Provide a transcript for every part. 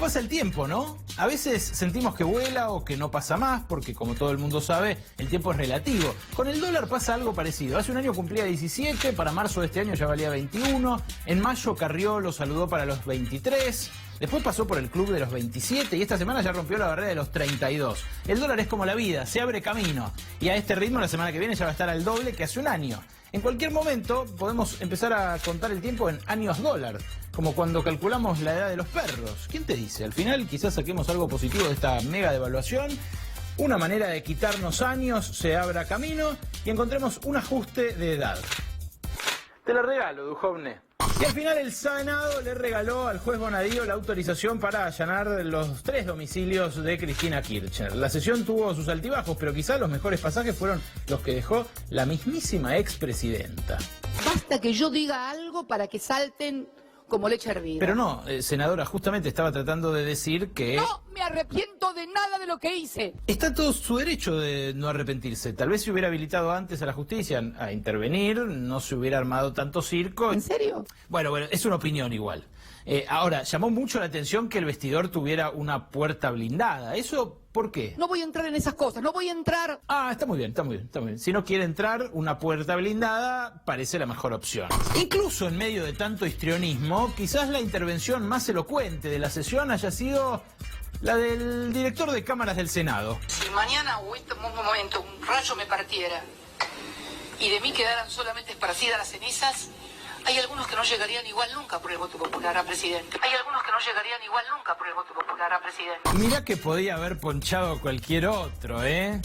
pasa el tiempo, ¿no? A veces sentimos que vuela o que no pasa más, porque como todo el mundo sabe, el tiempo es relativo. Con el dólar pasa algo parecido. Hace un año cumplía 17, para marzo de este año ya valía 21, en mayo Carrió lo saludó para los 23, después pasó por el club de los 27 y esta semana ya rompió la barrera de los 32. El dólar es como la vida, se abre camino. Y a este ritmo la semana que viene ya va a estar al doble que hace un año. En cualquier momento podemos empezar a contar el tiempo en años dólar, como cuando calculamos la edad de los perros. ¿Quién te dice? Al final quizás saquemos algo positivo de esta mega devaluación, una manera de quitarnos años, se abra camino y encontremos un ajuste de edad. Te lo regalo, Dujovne. Y al final el Senado le regaló al juez Bonadío la autorización para allanar los 3 domicilios de Cristina Kirchner. La sesión tuvo sus altibajos, pero quizá los mejores pasajes fueron los que dejó la mismísima expresidenta. Basta que yo diga algo para que salten como leche hervida. Pero no, senadora, justamente estaba tratando de decir que... No me arrepiento de nada de lo que hice. Está todo su derecho de no arrepentirse. Tal vez se hubiera habilitado antes a la justicia a intervenir, no se hubiera armado tanto circo. ¿En serio? Bueno, es una opinión igual. Ahora, llamó mucho la atención que el vestidor tuviera una puerta blindada. ¿Eso por qué? No voy a entrar en esas cosas, no voy a entrar... Ah, está muy bien, está muy bien, está muy bien. Si no quiere entrar, una puerta blindada parece la mejor opción. Incluso en medio de tanto histrionismo, quizás la intervención más elocuente de la sesión haya sido la del director de cámaras del Senado. Si mañana o este momento un rayo me partiera y de mí quedaran solamente esparcidas las cenizas, hay algunos que no llegarían igual nunca por el voto popular a presidente. Hay algunos que no llegarían igual nunca por el voto popular a presidente. Mirá que podía haber ponchado a cualquier otro, ¿eh?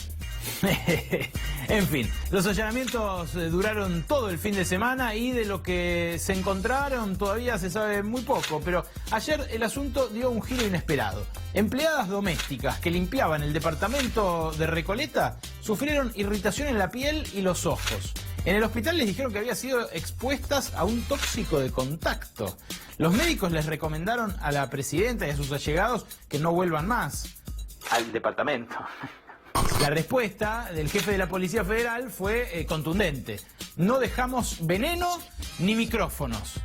En fin, los allanamientos duraron todo el fin de semana y de lo que se encontraron todavía se sabe muy poco, pero ayer el asunto dio un giro inesperado. Empleadas domésticas que limpiaban el departamento de Recoleta sufrieron irritación en la piel y los ojos. En el hospital les dijeron que habían sido expuestas a un tóxico de contacto. Los médicos les recomendaron a la presidenta y a sus allegados que no vuelvan más al departamento. La respuesta del jefe de la Policía Federal fue contundente. No dejamos veneno ni micrófonos.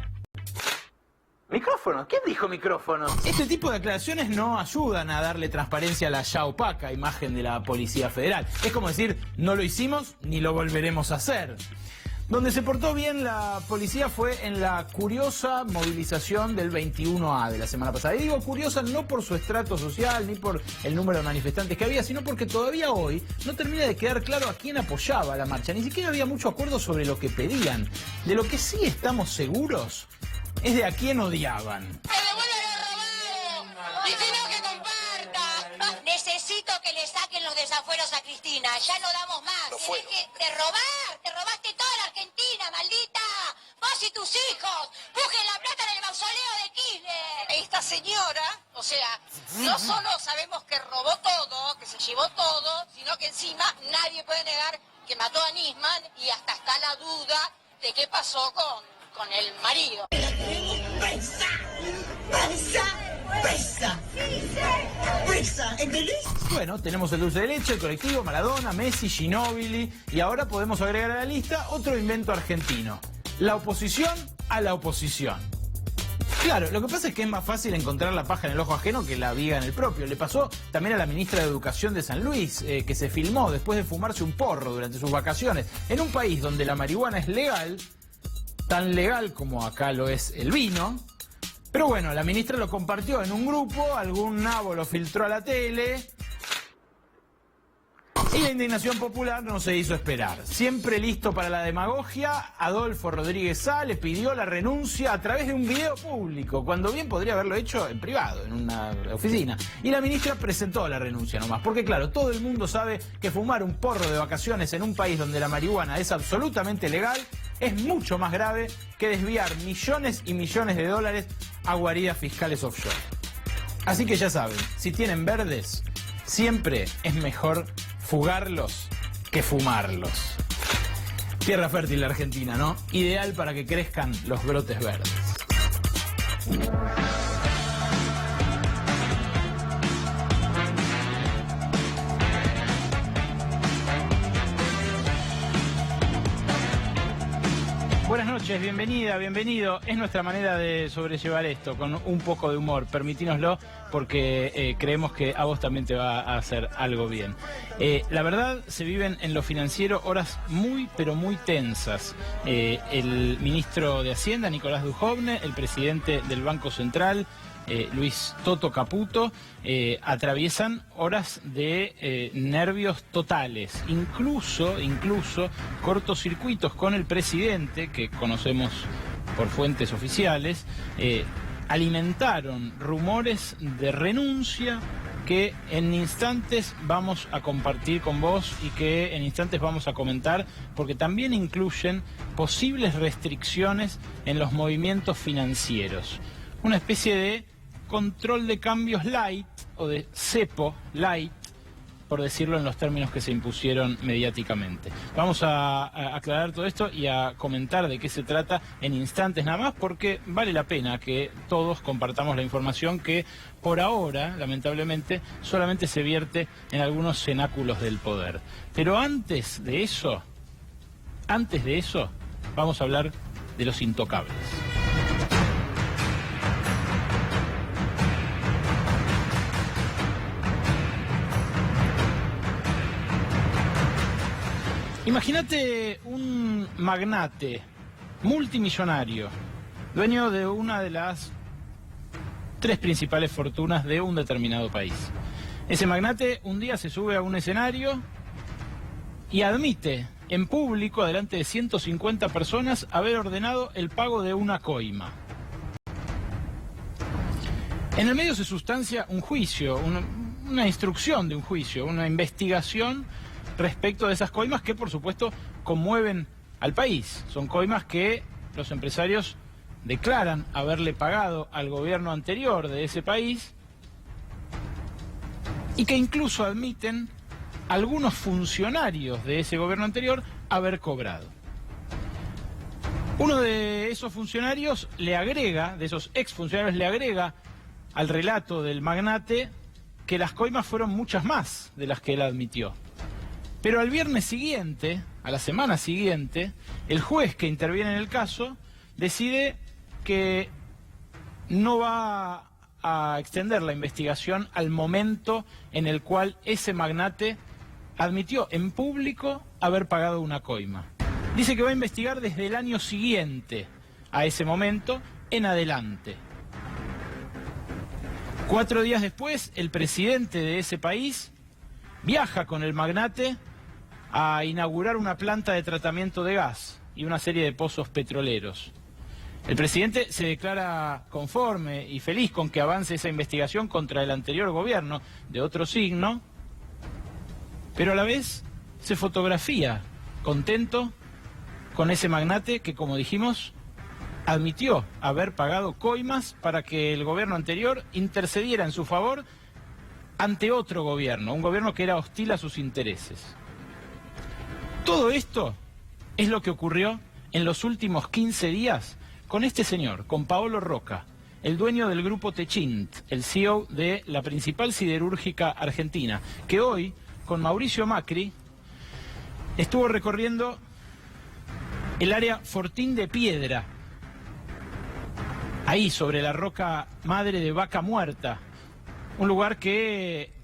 ¿Micrófonos? ¿Quién dijo micrófonos? Este tipo de aclaraciones no ayudan a darle transparencia a la ya opaca imagen de la Policía Federal. Es como decir, no lo hicimos ni lo volveremos a hacer. Donde se portó bien la policía fue en la curiosa movilización del 21A de la semana pasada. Y digo curiosa no por su estrato social ni por el número de manifestantes que había, sino porque todavía hoy no termina de quedar claro a quién apoyaba la marcha. Ni siquiera había mucho acuerdo sobre lo que pedían. De lo que sí estamos seguros es de a quién odiaban. ¡Que devuelva lo robado! ¡Y si no, que comparta! Necesito que le saquen los desafueros a Cristina. Ya no damos más. Tienes que de robar. Te robaste toda la Argentina, maldita. Vos y tus hijos. Busquen la plata en el mausoleo de Kirchner. Esta señora, o sea, no solo sabemos que robó todo, que se llevó todo, sino que encima nadie puede negar que mató a Nisman y hasta está la duda de qué pasó con el marido. ¡Presa! ¡Presa! ¡Presa! ¡Presa! ¿Entendés? Bueno, tenemos el dulce de leche, el colectivo, Maradona, Messi, Ginóbili y ahora podemos agregar a la lista otro invento argentino. La oposición a la oposición. Claro, lo que pasa es que es más fácil encontrar la paja en el ojo ajeno que la viga en el propio. Le pasó también a la ministra de Educación de San Luis, que se filmó después de fumarse un porro durante sus vacaciones. En un país donde la marihuana es legal, tan legal como acá lo es el vino. Pero bueno, la ministra lo compartió en un grupo, algún nabo lo filtró a la tele y la indignación popular no se hizo esperar. Siempre listo para la demagogia, Adolfo Rodríguez Sá le pidió la renuncia a través de un video público, cuando bien podría haberlo hecho en privado, en una oficina. Y la ministra presentó la renuncia nomás, porque claro, todo el mundo sabe que fumar un porro de vacaciones en un país donde la marihuana es absolutamente legal es mucho más grave que desviar millones y millones de dólares a guaridas fiscales offshore. Así que ya saben, si tienen verdes, siempre es mejor fugarlos que fumarlos. Tierra fértil la Argentina, ¿no? Ideal para que crezcan los brotes verdes. Buenas noches. noches, bienvenida, bienvenido. Es nuestra manera de sobrellevar esto, con un poco de humor, permitínoslo, porque creemos que a vos también te va a hacer algo bien. La verdad, se viven en lo financiero horas muy, pero muy tensas. El ministro de Hacienda, Nicolás Dujovne, el presidente del Banco Central, Luis Toto Caputo, atraviesan horas de nervios totales, incluso cortocircuitos con el presidente, que conocemos por fuentes oficiales, alimentaron rumores de renuncia que en instantes vamos a compartir con vos y que en instantes vamos a comentar, porque también incluyen posibles restricciones en los movimientos financieros. Una especie de control de cambios light, o de cepo light, por decirlo en los términos que se impusieron mediáticamente. Vamos a aclarar todo esto y a comentar de qué se trata en instantes nada más, porque vale la pena que todos compartamos la información que por ahora, lamentablemente, solamente se vierte en algunos cenáculos del poder. Pero antes de eso, vamos a hablar de los intocables. Imagínate un magnate multimillonario, dueño de una de las 3 principales fortunas de un determinado país. Ese magnate un día se sube a un escenario y admite en público, delante de 150 personas, haber ordenado el pago de una coima. En el medio se sustancia un juicio, una instrucción de un juicio, una investigación respecto de esas coimas que, por supuesto, conmueven al país. Son coimas que los empresarios declaran haberle pagado al gobierno anterior de ese país y que incluso admiten algunos funcionarios de ese gobierno anterior haber cobrado. Uno de esos funcionarios le agrega, de esos exfuncionarios le agrega al relato del magnate que las coimas fueron muchas más de las que él admitió. Pero al viernes siguiente, a la semana siguiente, el juez que interviene en el caso decide que no va a extender la investigación al momento en el cual ese magnate admitió en público haber pagado una coima. Dice que va a investigar desde el año siguiente a ese momento en adelante. 4 días después, el presidente de ese país viaja con el magnate a inaugurar una planta de tratamiento de gas y una serie de pozos petroleros. El presidente se declara conforme y feliz con que avance esa investigación contra el anterior gobierno de otro signo, pero a la vez se fotografía contento con ese magnate que, como dijimos, admitió haber pagado coimas para que el gobierno anterior intercediera en su favor ante otro gobierno, un gobierno que era hostil a sus intereses. Todo esto es lo que ocurrió en los últimos 15 días con este señor, con Paolo Rocca, el dueño del grupo Techint, el CEO de la principal siderúrgica argentina, que hoy, con Mauricio Macri, estuvo recorriendo el área Fortín de Piedra, ahí sobre la roca madre de Vaca Muerta, un lugar que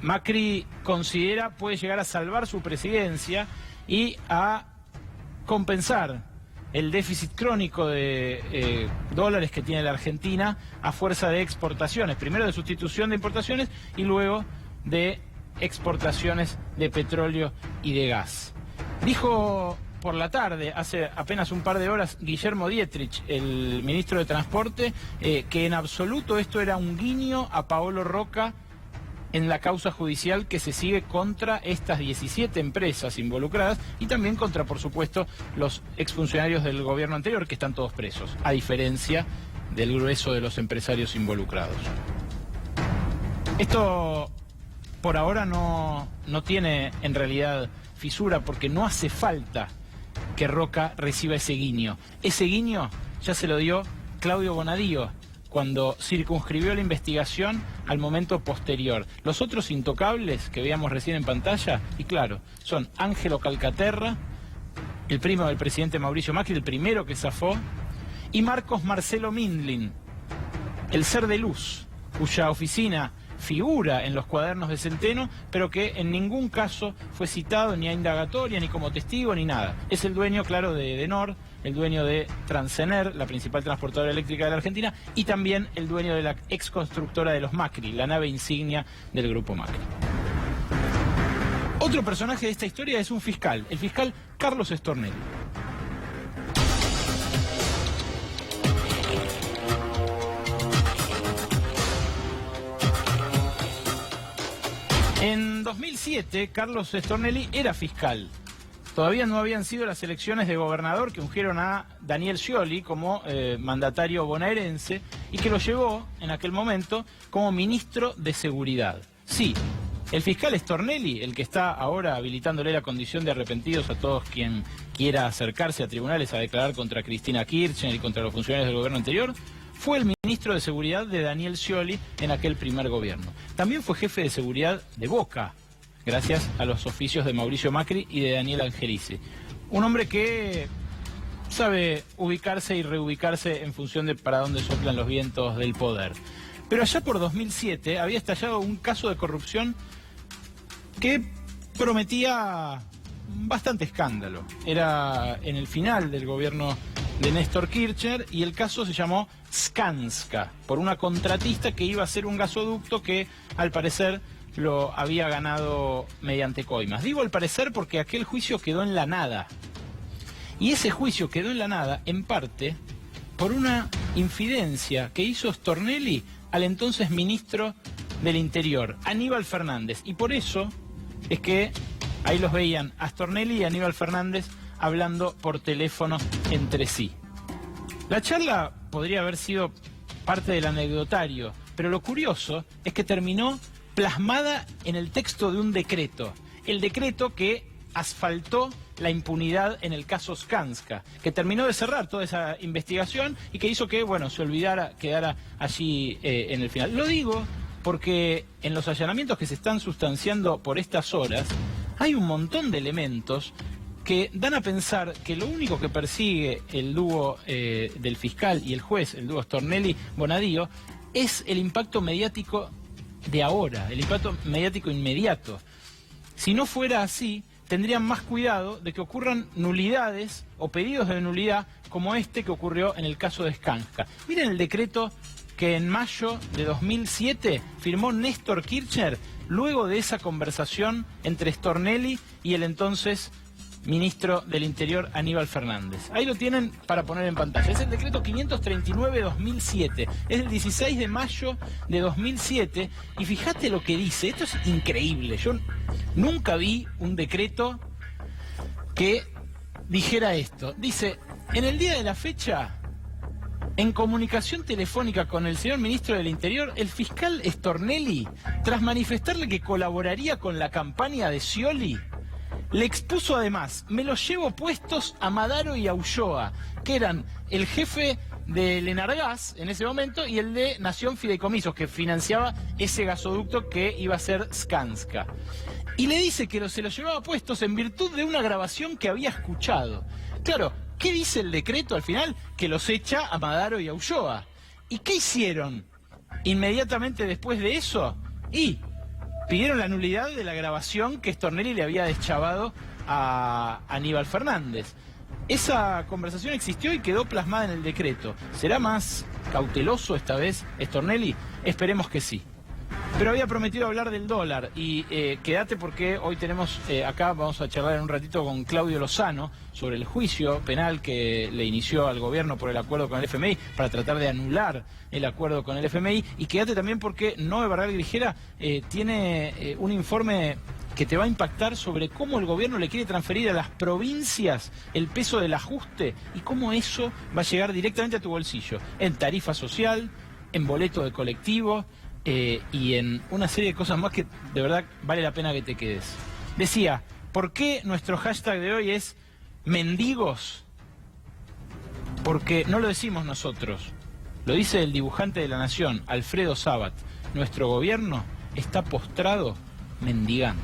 Macri considera puede llegar a salvar su presidencia y a compensar el déficit crónico de dólares que tiene la Argentina a fuerza de exportaciones, primero de sustitución de importaciones y luego de exportaciones de petróleo y de gas. Dijo por la tarde, hace apenas un par de horas, Guillermo Dietrich, el ministro de Transporte, que en absoluto esto era un guiño a Paolo Rocca en la causa judicial que se sigue contra estas 17 empresas involucradas y también contra, por supuesto, los exfuncionarios del gobierno anterior, que están todos presos, a diferencia del grueso de los empresarios involucrados. Esto por ahora no tiene en realidad fisura, porque no hace falta que Rocca reciba ese guiño. Ese guiño ya se lo dio Claudio Bonadío cuando circunscribió la investigación al momento posterior. Los otros intocables que veíamos recién en pantalla, y claro, son Ángelo Calcaterra, el primo del presidente Mauricio Macri, el primero que zafó, y Marcos Marcelo Mindlin, el ser de luz, cuya oficina figura en los cuadernos de Centeno, pero que en ningún caso fue citado ni a indagatoria, ni como testigo, ni nada. Es el dueño, claro, de Edenor, el dueño de Transener, la principal transportadora eléctrica de la Argentina, y también el dueño de la ex constructora de los Macri, la nave insignia del grupo Macri. Otro personaje de esta historia es un fiscal, el fiscal Carlos Stornelli. En 2007, Carlos Stornelli era fiscal. Todavía no habían sido las elecciones de gobernador que ungieron a Daniel Scioli como mandatario bonaerense y que lo llevó en aquel momento como ministro de Seguridad. Sí, el fiscal Stornelli, el que está ahora habilitándole la condición de arrepentidos a todos quien quiera acercarse a tribunales a declarar contra Cristina Kirchner y contra los funcionarios del gobierno anterior, fue el ministro de Seguridad de Daniel Scioli en aquel primer gobierno. También fue jefe de seguridad de Boca, gracias a los oficios de Mauricio Macri y de Daniel Angelici. Un hombre que sabe ubicarse y reubicarse en función de para dónde soplan los vientos del poder. Pero allá por 2007 había estallado un caso de corrupción que prometía bastante escándalo. Era en el final del gobierno de Néstor Kirchner y el caso se llamó Skanska, por una contratista que iba a hacer un gasoducto que al parecer lo había ganado mediante coimas. Digo al parecer porque aquel juicio quedó en la nada. Y ese juicio quedó en la nada, en parte, por una infidencia que hizo Stornelli al entonces ministro del Interior, Aníbal Fernández. Y por eso es que ahí los veían a Stornelli y a Aníbal Fernández hablando por teléfono entre sí. La charla podría haber sido parte del anecdotario, pero lo curioso es que terminó plasmada en el texto de un decreto. El decreto que asfaltó la impunidad en el caso Skanska, que terminó de cerrar toda esa investigación y que hizo que, bueno, se olvidara, quedara allí en el final. Lo digo porque en los allanamientos que se están sustanciando por estas horas, hay un montón de elementos que dan a pensar que lo único que persigue el dúo del fiscal y el juez, el dúo Stornelli-Bonadío, es el impacto mediático de ahora, el impacto mediático inmediato. Si no fuera así, tendrían más cuidado de que ocurran nulidades o pedidos de nulidad como este que ocurrió en el caso de Skanska. Miren el decreto que en mayo de 2007 firmó Néstor Kirchner luego de esa conversación entre Stornelli y el entonces ministro del Interior Aníbal Fernández. Ahí lo tienen para poner en pantalla. Es el decreto 539-2007. Es el 16 de mayo de 2007. Y fíjate lo que dice. Esto es increíble. Yo nunca vi un decreto que dijera esto. Dice, en el día de la fecha, en comunicación telefónica con el señor ministro del Interior, el fiscal Stornelli, tras manifestarle que colaboraría con la campaña de Scioli, le expuso además, me los llevo puestos a Madaro y a Ulloa, que eran el jefe del Enargás en ese momento y el de Nación Fideicomisos, que financiaba ese gasoducto que iba a ser Skanska. Y le dice que se los llevaba puestos en virtud de una grabación que había escuchado. Claro, ¿qué dice el decreto al final? Que los echa a Madaro y a Ulloa. ¿Y qué hicieron inmediatamente después de eso? Y pidieron la nulidad de la grabación que Stornelli le había deschavado a Aníbal Fernández. Esa conversación existió y quedó plasmada en el decreto. ¿Será más cauteloso esta vez Stornelli? Esperemos que sí. Pero había prometido hablar del dólar y quédate porque hoy tenemos acá, vamos a charlar en un ratito con Claudio Lozano sobre el juicio penal que le inició al gobierno por el acuerdo con el FMI para tratar de anular el acuerdo con el FMI. Y quédate también porque Noé Barral Grijera tiene un informe que te va a impactar sobre cómo el gobierno le quiere transferir a las provincias el peso del ajuste y cómo eso va a llegar directamente a tu bolsillo, en tarifa social, en boleto de colectivo, y en una serie de cosas más que de verdad vale la pena que te quedes. Decía, ¿por qué nuestro hashtag de hoy es mendigos? Porque no lo decimos nosotros, lo dice el dibujante de La Nación, Alfredo Sabat. Nuestro gobierno está postrado mendigando.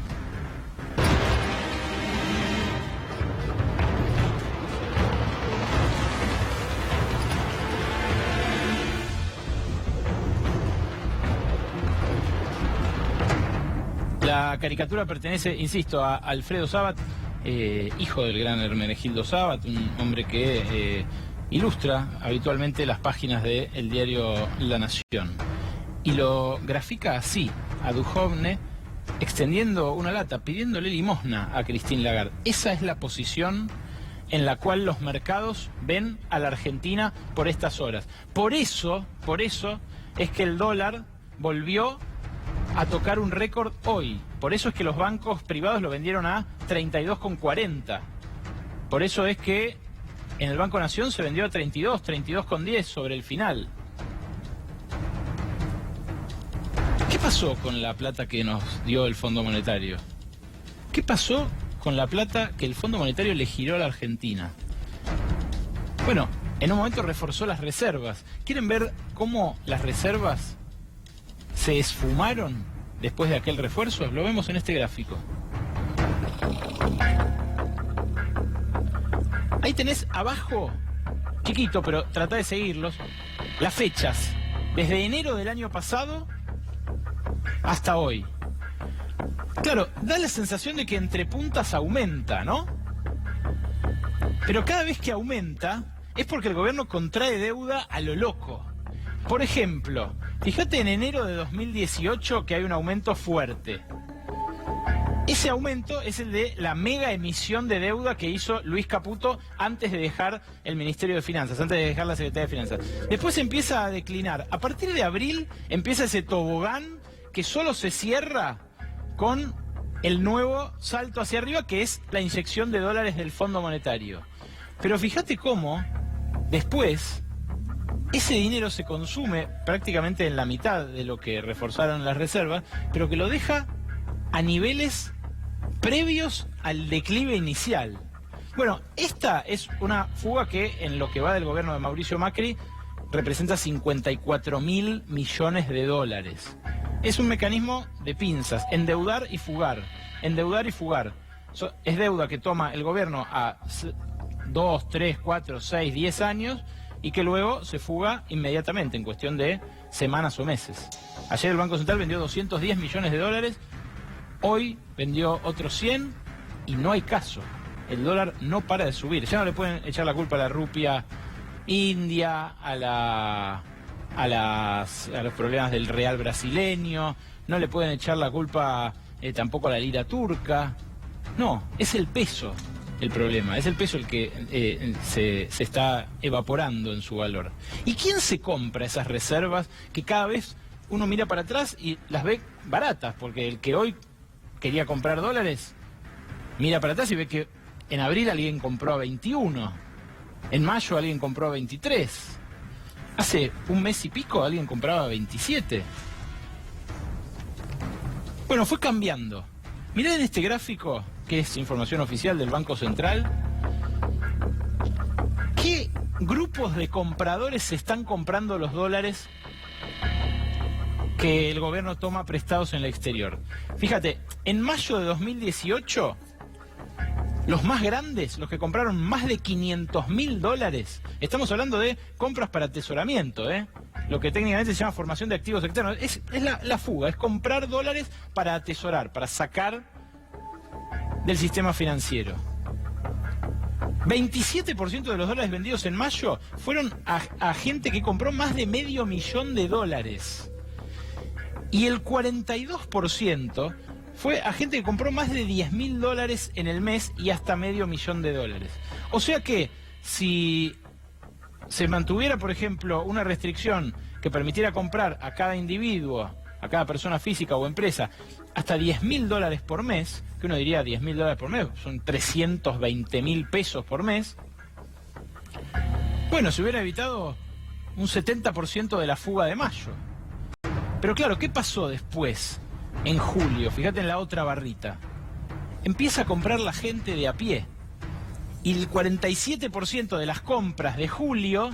La caricatura pertenece, insisto, a Alfredo Sabat, hijo del gran Hermenegildo Sabat, un hombre que ilustra habitualmente las páginas del diario La Nación. Y lo grafica así, a Duhovne, extendiendo una lata, pidiéndole limosna a Christine Lagarde. Esa es la posición en la cual los mercados ven a la Argentina por estas horas. Por eso es que el dólar volvió a tocar un récord hoy. Por eso es que los bancos privados lo vendieron a 32,40. Por eso es que en el Banco Nación se vendió a 32,10 sobre el final. ¿Qué pasó con la plata que nos dio el Fondo Monetario? ¿Qué pasó con la plata que el Fondo Monetario le giró a la Argentina? Bueno, en un momento reforzó las reservas. ¿Quieren ver cómo las reservas se esfumaron después de aquel refuerzo? Lo vemos en este gráfico. Ahí tenés abajo, chiquito, pero trata de seguirlos, las fechas, desde enero del año pasado hasta hoy. Claro, da la sensación de que entre puntas aumenta, ¿no? Pero cada vez que aumenta es porque el gobierno contrae deuda a lo loco. Por ejemplo, fíjate en enero de 2018 que hay un aumento fuerte. Ese aumento es el de la mega emisión de deuda que hizo Luis Caputo antes de dejar el Ministerio de Finanzas, antes de dejar la Secretaría de Finanzas. Después empieza a declinar. A partir de abril empieza ese tobogán que solo se cierra con el nuevo salto hacia arriba, que es la inyección de dólares del Fondo Monetario. Pero fíjate cómo después ese dinero se consume prácticamente en la mitad de lo que reforzaron las reservas, pero que lo deja a niveles previos al declive inicial. Bueno, esta es una fuga que en lo que va del gobierno de Mauricio Macri representa 54.000 millones de dólares. Es un mecanismo de pinzas, endeudar y fugar, endeudar y fugar. Es deuda que toma el gobierno a 2, 3, 4, 6, 10 años y que luego se fuga inmediatamente en cuestión de semanas o meses. Ayer el Banco Central vendió 210 millones de dólares, hoy vendió otros 100 y no hay caso. El dólar no para de subir. Ya no le pueden echar la culpa a la rupia india, a los problemas del real brasileño, no le pueden echar la culpa tampoco a la lira turca. No, es el peso el problema, es el peso el que se está evaporando en su valor. ¿Y quién se compra esas reservas que cada vez uno mira para atrás y las ve baratas? Porque el que hoy quería comprar dólares mira para atrás y ve que en abril alguien compró a 21, en mayo alguien compró a 23. Hace un mes y pico alguien compraba 27. Bueno, fue cambiando. Mirá en este gráfico, que es información oficial del Banco Central, qué grupos de compradores se están comprando los dólares que el gobierno toma prestados en el exterior. Fíjate, en mayo de 2018... los más grandes, los que compraron más de 500.000 dólares, estamos hablando de compras para atesoramiento, lo que técnicamente se llama formación de activos externos, es la fuga, es comprar dólares para atesorar, para sacar del sistema financiero. 27% de los dólares vendidos en mayo fueron a gente que compró más de $500.000. Y el 42% fue a gente que compró más de $10.000 en el mes y hasta $500.000. O sea que si se mantuviera, por ejemplo, una restricción que permitiera comprar a cada individuo, a cada persona física o empresa, hasta $10.000 por mes, que uno diría $10.000 por mes, son 320.000 pesos por mes, bueno, se hubiera evitado un 70% de la fuga de mayo. Pero claro, ¿qué pasó después? En julio, fíjate en la otra barrita, empieza a comprar la gente de a pie. Y el 47% de las compras de julio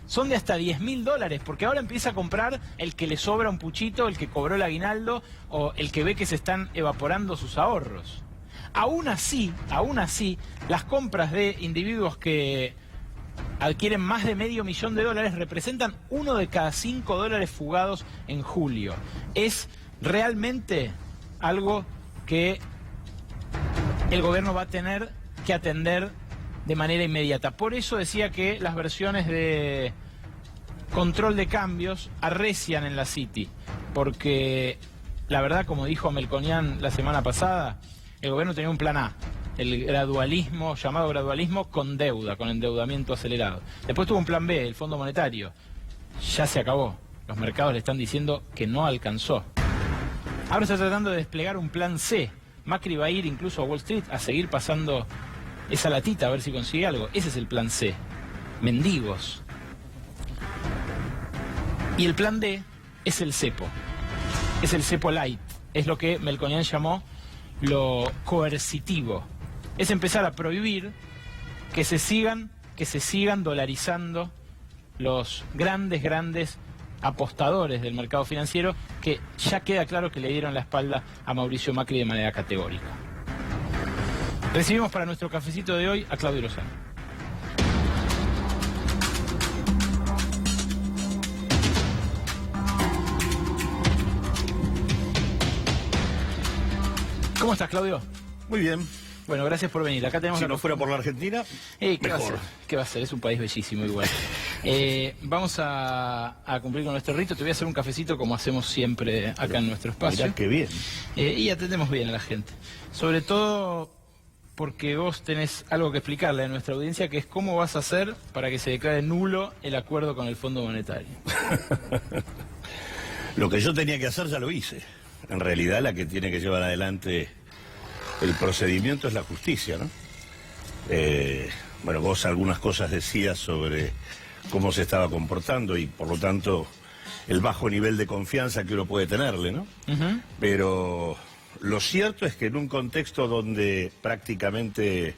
son de hasta $10.000, porque ahora empieza a comprar el que le sobra un puchito, el que cobró el aguinaldo o el que ve que se están evaporando sus ahorros. Aún así, las compras de individuos que adquieren más de $500.000 representan 1 de cada 5 dólares fugados en julio. Es realmente algo que el gobierno va a tener que atender de manera inmediata. Por eso decía que las versiones de control de cambios arrecian en la City, porque la verdad, como dijo Melconian la semana pasada, el gobierno tenía un plan A, el gradualismo, llamado gradualismo con deuda, con endeudamiento acelerado. Después tuvo un plan B, el Fondo Monetario. Ya se acabó. Los mercados le están diciendo que no alcanzó. Ahora está tratando de desplegar un plan C. Macri va a ir incluso a Wall Street a seguir pasando esa latita a ver si consigue algo. Ese es el plan C. Mendigos. Y el plan D es el cepo. Es el cepo light. Es lo que Melconian llamó lo coercitivo. Es empezar a prohibir que se sigan dolarizando los grandes apostadores del mercado financiero, que ya queda claro que le dieron la espalda a Mauricio Macri de manera categórica. Recibimos para nuestro cafecito de hoy a Claudio Lozano. ¿Cómo estás, Claudio? Muy bien. Bueno, gracias por venir. Acá tenemos... Si no fuera por la Argentina, ¿qué mejor. ¿Qué va a ser? Es un país bellísimo igual. Vamos a cumplir con nuestro rito. Te voy a hacer un cafecito como hacemos siempre acá en nuestro espacio. Mirá qué bien. Y atendemos bien a la gente. Sobre todo porque vos tenés algo que explicarle a nuestra audiencia, que es cómo vas a hacer para que se declare nulo el acuerdo con el Fondo Monetario. Lo que yo tenía que hacer ya lo hice. En realidad la que tiene que llevar adelante el procedimiento es la justicia, ¿no? Bueno, vos algunas cosas decías sobre cómo se estaba comportando y por lo tanto el bajo nivel de confianza que uno puede tenerle, ¿no? Pero lo cierto es que en un contexto donde prácticamente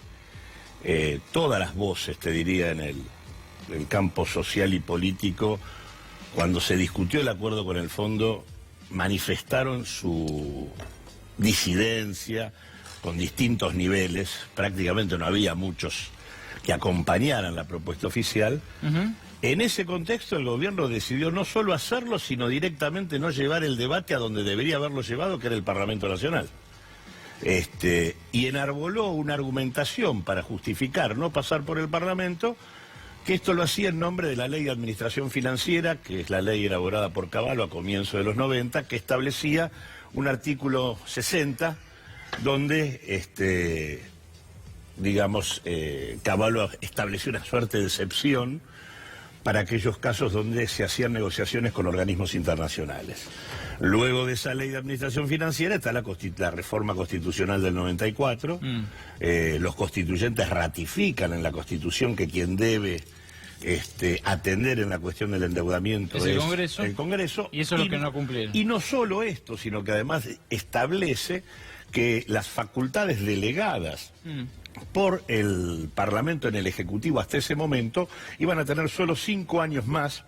todas las voces, te diría, en el campo social y político, cuando se discutió el acuerdo con el fondo, manifestaron su disidencia con distintos niveles. Prácticamente no había muchos que acompañaran la propuesta oficial. En ese contexto el gobierno decidió no solo hacerlo, sino directamente no llevar el debate a donde debería haberlo llevado, que era el Parlamento Nacional. Y enarboló una argumentación para justificar no pasar por el Parlamento, que esto lo hacía en nombre de la Ley de Administración Financiera, que es la ley elaborada por Cavallo a comienzos de los 90, que establecía un artículo 60, donde, Cavallo estableció una suerte de excepción para aquellos casos donde se hacían negociaciones con organismos internacionales. Luego de esa Ley de Administración Financiera está la reforma constitucional del 94. Los constituyentes ratifican en la Constitución que quien debe atender en la cuestión del endeudamiento es el Congreso. Y eso es lo que no cumplieron. Y no solo esto, sino que además establece que las facultades delegadas por el Parlamento en el Ejecutivo hasta ese momento iban a tener solo 5 años más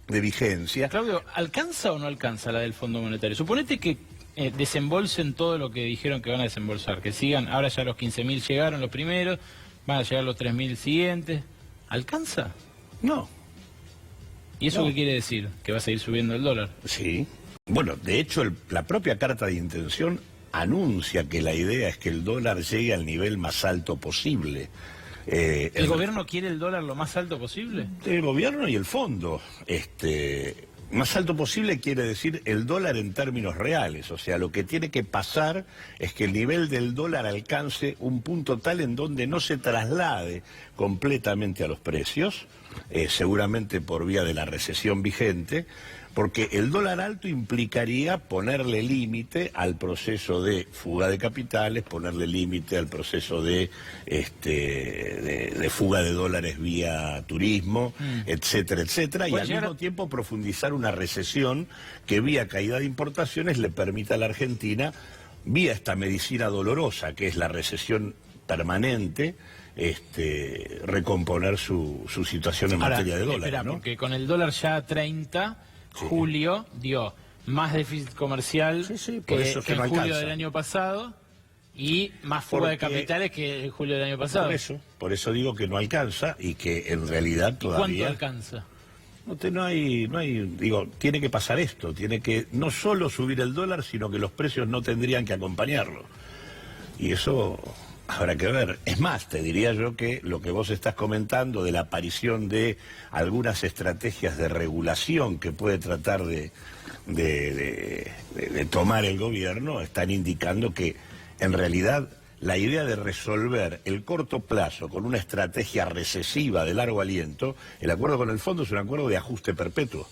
de vigencia. Claudio, ¿alcanza o no alcanza la del Fondo Monetario? Suponete que desembolsen todo lo que dijeron que van a desembolsar, que sigan, ahora ya los 15.000 llegaron los primeros, van a llegar los 3.000 siguientes. ¿Alcanza? No. ¿Y eso qué quiere decir? ¿Que va a seguir subiendo el dólar? Sí. Bueno, de hecho, la propia carta de intención anuncia que la idea es que el dólar llegue al nivel más alto posible. ¿El gobierno quiere el dólar lo más alto posible? El gobierno y el fondo. Más alto posible quiere decir el dólar en términos reales. O sea, lo que tiene que pasar es que el nivel del dólar alcance un punto tal en donde no se traslade completamente a los precios, seguramente por vía de la recesión vigente, porque el dólar alto implicaría ponerle límite al proceso de fuga de capitales, ponerle límite al proceso de fuga de dólares vía turismo, etcétera, etcétera, y al mismo tiempo profundizar una recesión que vía caída de importaciones le permita a la Argentina, vía esta medicina dolorosa que es la recesión permanente, recomponer su situación en materia de dólar. Espera, ¿no? Porque con el dólar ya a 30... Julio dio más déficit comercial que en julio del año pasado y más fuga de capitales que en julio del año pasado. Por eso digo que no alcanza y que en realidad todavía... ¿Cuánto alcanza? No hay, digo, tiene que pasar esto, tiene que no solo subir el dólar, sino que los precios no tendrían que acompañarlo. Y eso habrá que ver. Es más, te diría yo que lo que vos estás comentando de la aparición de algunas estrategias de regulación que puede tratar de tomar el gobierno, están indicando que en realidad la idea de resolver el corto plazo con una estrategia recesiva de largo aliento, el acuerdo con el fondo es un acuerdo de ajuste perpetuo.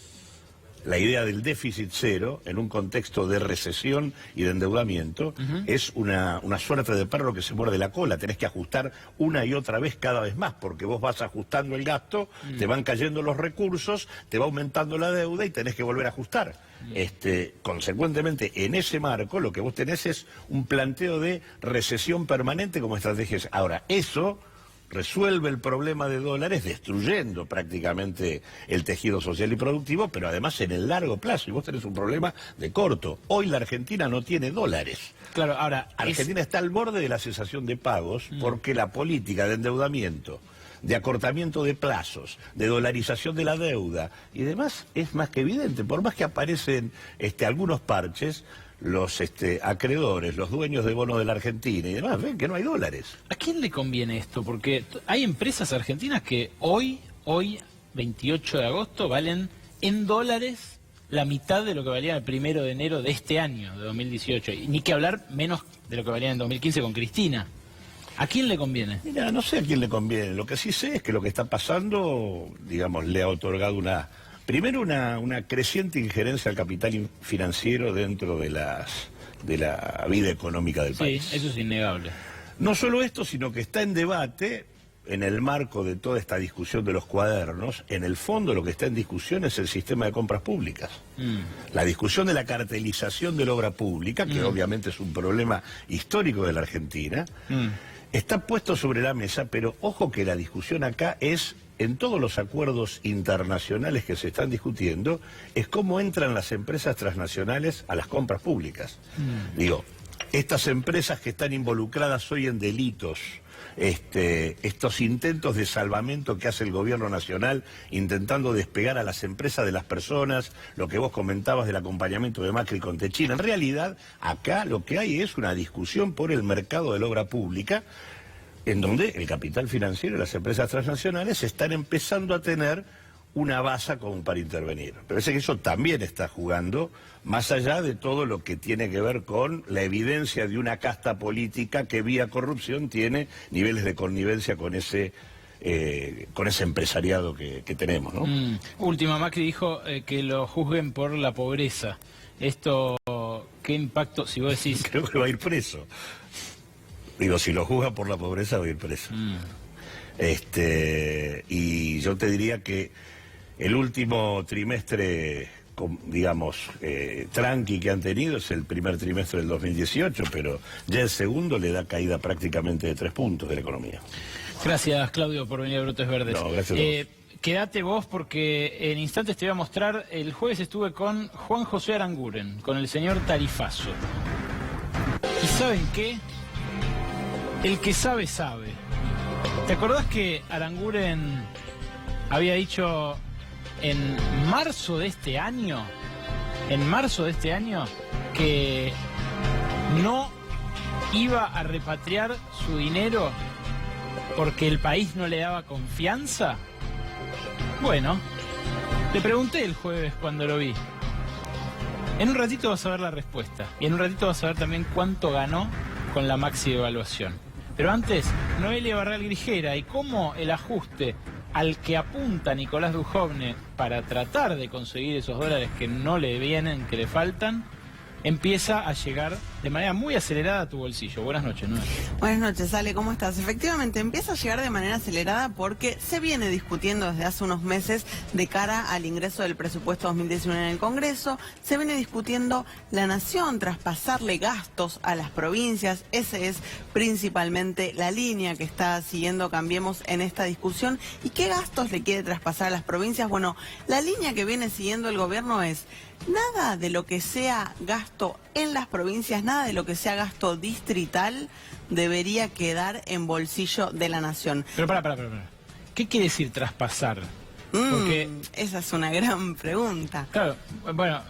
La idea del déficit cero en un contexto de recesión y de endeudamiento es una suerte de perro que se muerde la cola. Tenés que ajustar una y otra vez cada vez más, porque vos vas ajustando el gasto, te van cayendo los recursos, te va aumentando la deuda y tenés que volver a ajustar. Consecuentemente, en ese marco lo que vos tenés es un planteo de recesión permanente como estrategia. Ahora, eso resuelve el problema de dólares destruyendo prácticamente el tejido social y productivo, pero además en el largo plazo, y vos tenés un problema de corto. Hoy la Argentina no tiene dólares. Claro, ahora... Argentina está al borde de la cesación de pagos porque la política de endeudamiento, de acortamiento de plazos, de dolarización de la deuda y demás es más que evidente. Por más que aparecen algunos parches, los acreedores, los dueños de bonos de la Argentina y demás, ven que no hay dólares. ¿A quién le conviene esto? Porque hay empresas argentinas que hoy, 28 de agosto, valen en dólares la mitad de lo que valía el 1 de enero de este año, de 2018. Y ni que hablar menos de lo que valían en 2015 con Cristina. ¿A quién le conviene? Mira, no sé a quién le conviene. Lo que sí sé es que lo que está pasando, digamos, le ha otorgado una creciente injerencia al capital financiero dentro de la vida económica del país. Sí, eso es innegable. No solo esto, sino que está en debate, en el marco de toda esta discusión de los cuadernos, en el fondo lo que está en discusión es el sistema de compras públicas. La discusión de la cartelización de la obra pública, que obviamente es un problema histórico de la Argentina, está puesto sobre la mesa, pero ojo que la discusión acá es, en todos los acuerdos internacionales que se están discutiendo, es cómo entran las empresas transnacionales a las compras públicas. Digo, estas empresas que están involucradas hoy en delitos, estos intentos de salvamento que hace el gobierno nacional intentando despegar a las empresas de las personas, lo que vos comentabas del acompañamiento de Macri con Techina, en realidad acá lo que hay es una discusión por el mercado de la obra pública, en donde el capital financiero y las empresas transnacionales están empezando a tener una base como para intervenir. Parece que eso también está jugando, más allá de todo lo que tiene que ver con la evidencia de una casta política que vía corrupción tiene niveles de connivencia con ese empresariado que tenemos, ¿no? Última, Macri dijo que lo juzguen por la pobreza. Esto, ¿qué impacto, si vos decís? Creo que va a ir preso. Digo, si lo juzga por la pobreza va a ir preso. Y yo te diría que el último trimestre, digamos, tranqui que han tenido es el primer trimestre del 2018, pero ya el segundo le da caída prácticamente de 3 puntos de la economía. Gracias, Claudio, por venir a Brotes Verdes. No, gracias a vos. Quédate vos porque en instantes te voy a mostrar. El jueves estuve con Juan José Aranguren, con el señor Tarifazo. ¿Y saben qué? El que sabe, sabe. ¿Te acordás que Aranguren había dicho en marzo de este año, que no iba a repatriar su dinero porque el país no le daba confianza? Bueno, le pregunté el jueves cuando lo vi. En un ratito vas a ver la respuesta. Y en un ratito vas a ver también cuánto ganó con la maxi evaluación. Pero antes, Noelia Barral Grijera y cómo el ajuste al que apunta Nicolás Dujovne para tratar de conseguir esos dólares que no le vienen, que le faltan, empieza a llegar de manera muy acelerada a tu bolsillo. Buenas noches, ¿no? Buenas noches, Ale, ¿cómo estás? Efectivamente, empieza a llegar de manera acelerada porque se viene discutiendo desde hace unos meses de cara al ingreso del presupuesto 2019 en el Congreso. Se viene discutiendo la nación, traspasarle gastos a las provincias. Esa es principalmente la línea que está siguiendo Cambiemos en esta discusión. ¿Y qué gastos le quiere traspasar a las provincias? Bueno, la línea que viene siguiendo el gobierno es: nada de lo que sea gasto en las provincias, nada de lo que sea gasto distrital debería quedar en bolsillo de la nación. Pero para. ¿Qué quiere decir traspasar? Porque Esa es una gran pregunta. claro, bueno,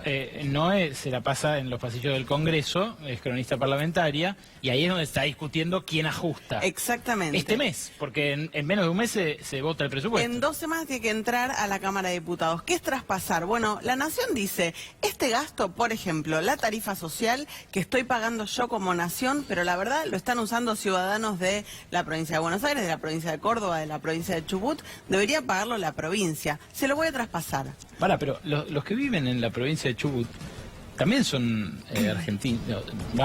Noé se la pasa en los pasillos del Congreso, es cronista parlamentaria, y ahí es donde está discutiendo quién ajusta. Exactamente. Este mes, porque en menos de un mes se vota el presupuesto. En 2 semanas tiene que entrar a la Cámara de Diputados. ¿Qué es traspasar? Bueno, la Nación dice, este gasto, por ejemplo, la tarifa social que estoy pagando yo como Nación, pero la verdad lo están usando ciudadanos de la provincia de Buenos Aires, de la provincia de Córdoba, de la provincia de Chubut, debería pagarlo la provincia. Se lo voy a traspasar. Pero los que viven en la provincia de Chubut también son argentinos.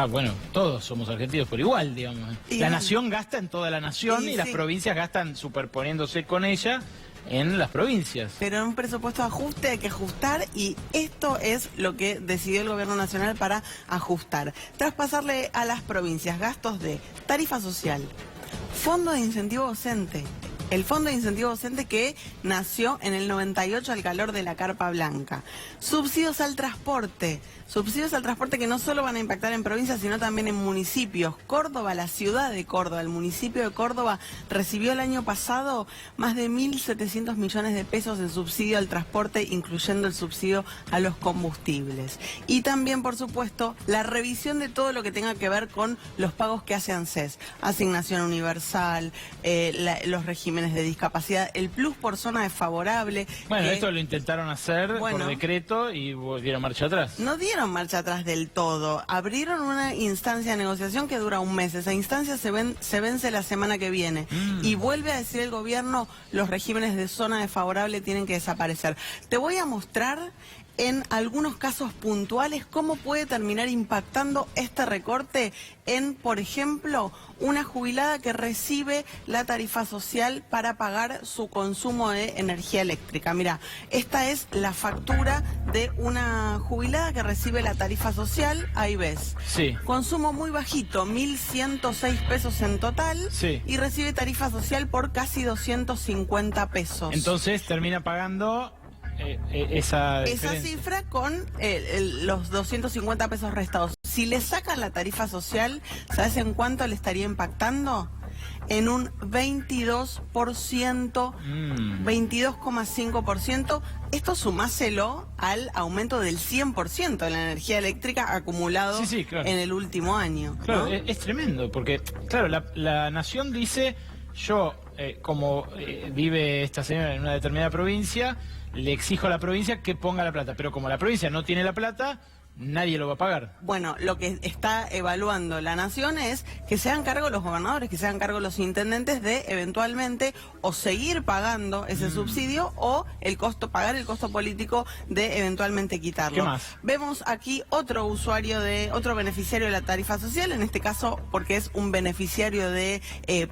Bueno, todos somos argentinos por igual, digamos. Y La Nación gasta en toda la Nación y las sí. provincias gastan superponiéndose con ella en las provincias. Pero en un presupuesto de ajuste hay que ajustar y esto es lo que decidió el Gobierno Nacional para ajustar. Traspasarle a las provincias gastos de tarifa social, fondo de incentivo docente. El Fondo de Incentivo Docente que nació en el 98 al calor de la Carpa Blanca. Subsidios al transporte que no solo van a impactar en provincias, sino también en municipios. Córdoba, la ciudad de Córdoba, el municipio de Córdoba, recibió el año pasado más de 1.700 millones de pesos en subsidio al transporte, incluyendo el subsidio a los combustibles. Y también, por supuesto, la revisión de todo lo que tenga que ver con los pagos que hace ANSES. Asignación universal, los regímenes de discapacidad, el plus por zona desfavorable. Bueno, esto lo intentaron hacer por decreto y dieron marcha atrás. No dieron marcha atrás del todo. Abrieron una instancia de negociación que dura un mes. Esa instancia se vence la semana que viene. Y vuelve a decir el gobierno, los regímenes de zona desfavorable tienen que desaparecer. Te voy a mostrar en algunos casos puntuales cómo puede terminar impactando este recorte en, por ejemplo, una jubilada que recibe la tarifa social para pagar su consumo de energía eléctrica. Mira, esta es la factura de una jubilada que recibe la tarifa social, ahí ves. Sí. Consumo muy bajito, 1.106 pesos en total, sí. Y recibe tarifa social por casi 250 pesos. Entonces termina pagando esa cifra con los 250 pesos restados. Si le sacan la tarifa social, ¿sabes en cuánto le estaría impactando? En un 22%, 22,5%. Esto sumáselo al aumento del 100% de la energía eléctrica acumulado claro. en el último año. Claro, ¿no? es tremendo, porque, claro, la Nación dice, yo, como vive esta señora en una determinada provincia, le exijo a la provincia que ponga la plata, pero como la provincia no tiene la plata, nadie lo va a pagar. Bueno, lo que está evaluando la Nación es que se hagan cargo los gobernadores, que se hagan cargo los intendentes de eventualmente o seguir pagando ese subsidio o pagar el costo político de eventualmente quitarlo. ¿Qué más? Vemos aquí otro beneficiario de la tarifa social, en este caso porque es un beneficiario de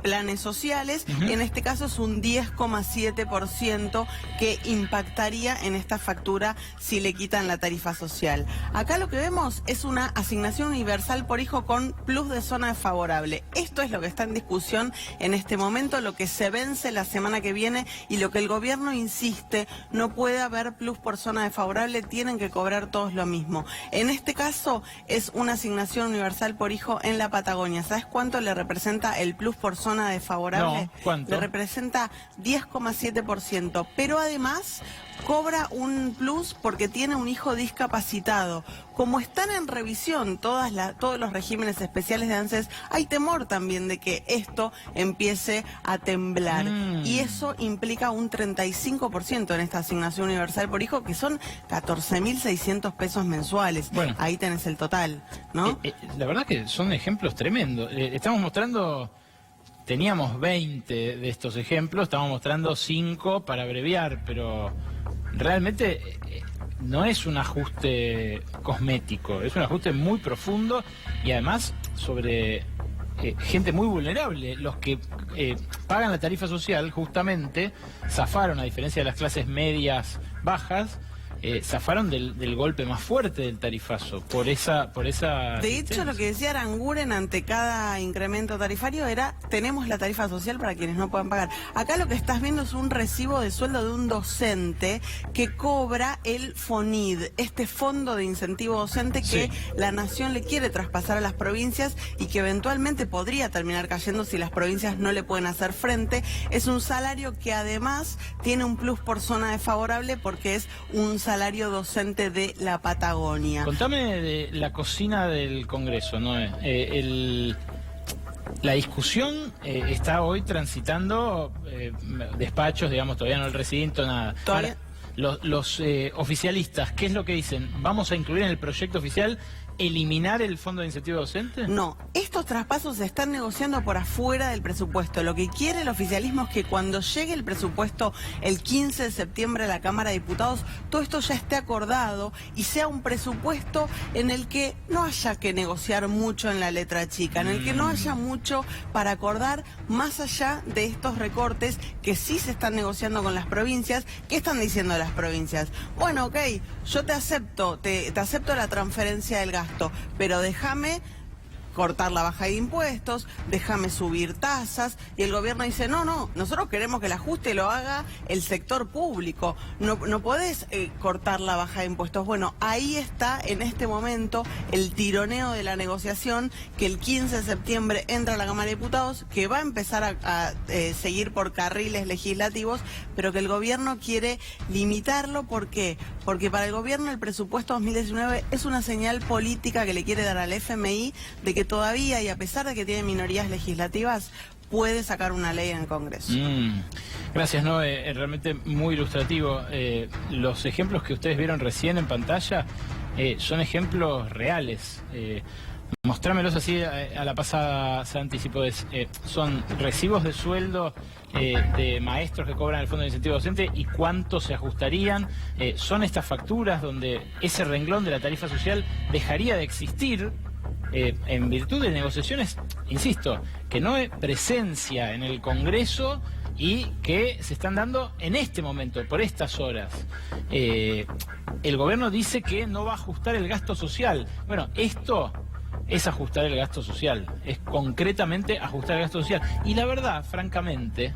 planes sociales, en este caso es un 10,7% que impactaría en esta factura si le quitan la tarifa social. Acá lo que vemos es una asignación universal por hijo con plus de zona desfavorable. Esto es lo que está en discusión en este momento, lo que se vence la semana que viene y lo que el gobierno insiste, no puede haber plus por zona desfavorable, tienen que cobrar todos lo mismo. En este caso es una asignación universal por hijo en la Patagonia. ¿Sabes cuánto le representa el plus por zona desfavorable? No, ¿cuánto? Le representa 10,7%, pero además cobra un plus porque tiene un hijo discapacitado. Como están en revisión todos los regímenes especiales de ANSES, hay temor también de que esto empiece a temblar. Y eso implica un 35% en esta asignación universal por hijo, que son 14.600 pesos mensuales. Bueno. Ahí tenés el total, ¿no? La verdad que son ejemplos tremendos. Estamos mostrando... Teníamos 20 de estos ejemplos, estamos mostrando 5 para abreviar, pero realmente no es un ajuste cosmético, es un ajuste muy profundo y además sobre gente muy vulnerable. Los que pagan la tarifa social justamente zafaron, a diferencia de las clases medias bajas, zafaron del golpe más fuerte del tarifazo, por esa De hecho, lo que decía Aranguren ante cada incremento tarifario era: tenemos la tarifa social para quienes no puedan pagar. Acá lo que estás viendo es un recibo de sueldo de un docente que cobra el FONID, este fondo de incentivo docente que la nación le quiere traspasar a las provincias y que eventualmente podría terminar cayendo si las provincias no le pueden hacer frente. Es un salario que además tiene un plus por zona desfavorable porque es un salario docente de la Patagonia. Contame de la cocina del Congreso, ¿no? La discusión está hoy transitando despachos, digamos, todavía no el recinto, nada. Todavía... Ahora, los oficialistas, ¿qué es lo que dicen? ¿Vamos a incluir en el proyecto oficial eliminar el fondo de incentivo docente? No, estos traspasos se están negociando por afuera del presupuesto. Lo que quiere el oficialismo es que cuando llegue el presupuesto el 15 de septiembre a la Cámara de Diputados, todo esto ya esté acordado y sea un presupuesto en el que no haya que negociar mucho en la letra chica, en el que no haya mucho para acordar más allá de estos recortes que sí se están negociando con las provincias. ¿Qué están diciendo las provincias? Bueno, ok, yo te acepto la transferencia del gasto, pero déjame cortar la baja de impuestos, déjame subir tasas, y el gobierno dice: no, nosotros queremos que el ajuste lo haga el sector público, no podés cortar la baja de impuestos. Bueno, ahí está en este momento el tironeo de la negociación, que el 15 de septiembre entra a la Cámara de Diputados, que va a empezar a seguir por carriles legislativos, pero que el gobierno quiere limitarlo. ¿Por qué? Porque para el gobierno el presupuesto 2019 es una señal política que le quiere dar al FMI de que todavía, y a pesar de que tiene minorías legislativas, puede sacar una ley en el Congreso. Gracias, ¿no? Realmente muy ilustrativo. Los ejemplos que ustedes vieron recién en pantalla son ejemplos reales. Mostrámelos así a la pasada, Santi, si podés. Son recibos de sueldo de maestros que cobran el fondo de incentivo docente y cuánto se ajustarían. Son estas facturas donde ese renglón de la tarifa social dejaría de existir en virtud de negociaciones, insisto, que no hay presencia en el Congreso y que se están dando en este momento, por estas horas. El gobierno dice que no va a ajustar el gasto social. Bueno, esto es ajustar el gasto social, es concretamente ajustar el gasto social. Y la verdad, francamente,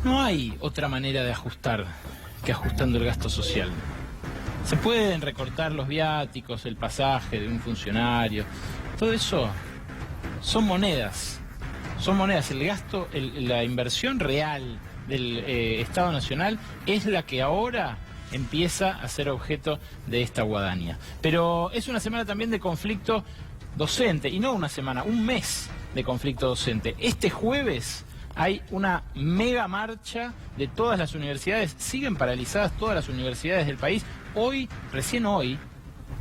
no hay otra manera de ajustar que ajustando el gasto social. Se pueden recortar los viáticos, el pasaje de un funcionario, todo eso son monedas. El gasto, la inversión real del Estado Nacional es la que ahora empieza a ser objeto de esta guadaña. Pero es una semana también de conflicto docente, y no una semana, un mes de conflicto docente. Este jueves hay una mega marcha de todas las universidades, siguen paralizadas todas las universidades del país. Hoy, recién hoy,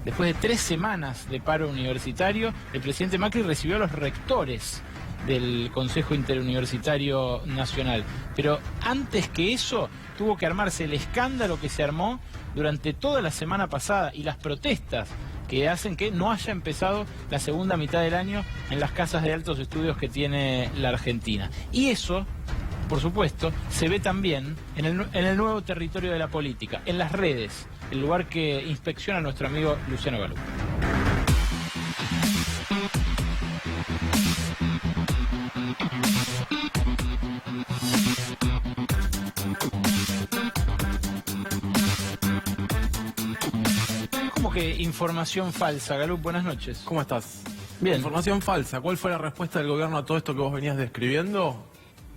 después de 3 semanas de paro universitario, el presidente Macri recibió a los rectores del Consejo Interuniversitario Nacional. Pero antes que eso, tuvo que armarse el escándalo que se armó durante toda la semana pasada y las protestas que hacen que no haya empezado la segunda mitad del año en las casas de altos estudios que tiene la Argentina. Y eso, por supuesto, se ve también en el nuevo territorio de la política, en las redes, el lugar que inspecciona nuestro amigo Luciano Galú. ¿Cómo que información falsa, Galú? Buenas noches. ¿Cómo estás? Bien. Información falsa. ¿Cuál fue la respuesta del gobierno a todo esto que vos venías describiendo?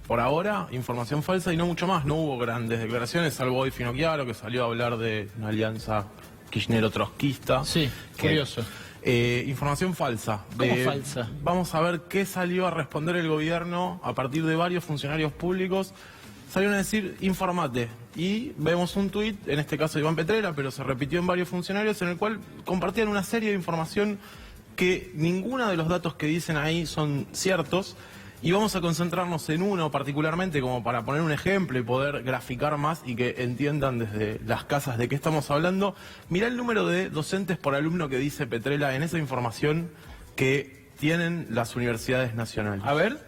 Por ahora, información falsa y no mucho más. No hubo grandes declaraciones, salvo hoy Finocchiaro, que salió a hablar de una alianza kirchnero-trotskista. Sí, curioso. Información falsa. ¿Cómo falsa? Vamos a ver qué salió a responder el gobierno a partir de varios funcionarios públicos. Salieron a decir: informate. Y vemos un tuit, en este caso de Iván Petrella, pero se repitió en varios funcionarios, en el cual compartían una serie de información que ninguna de los datos que dicen ahí son ciertos. Y vamos a concentrarnos en uno particularmente como para poner un ejemplo y poder graficar más y que entiendan desde las casas de qué estamos hablando. Mirá el número de docentes por alumno que dice Petrella en esa información que tienen las universidades nacionales. A ver.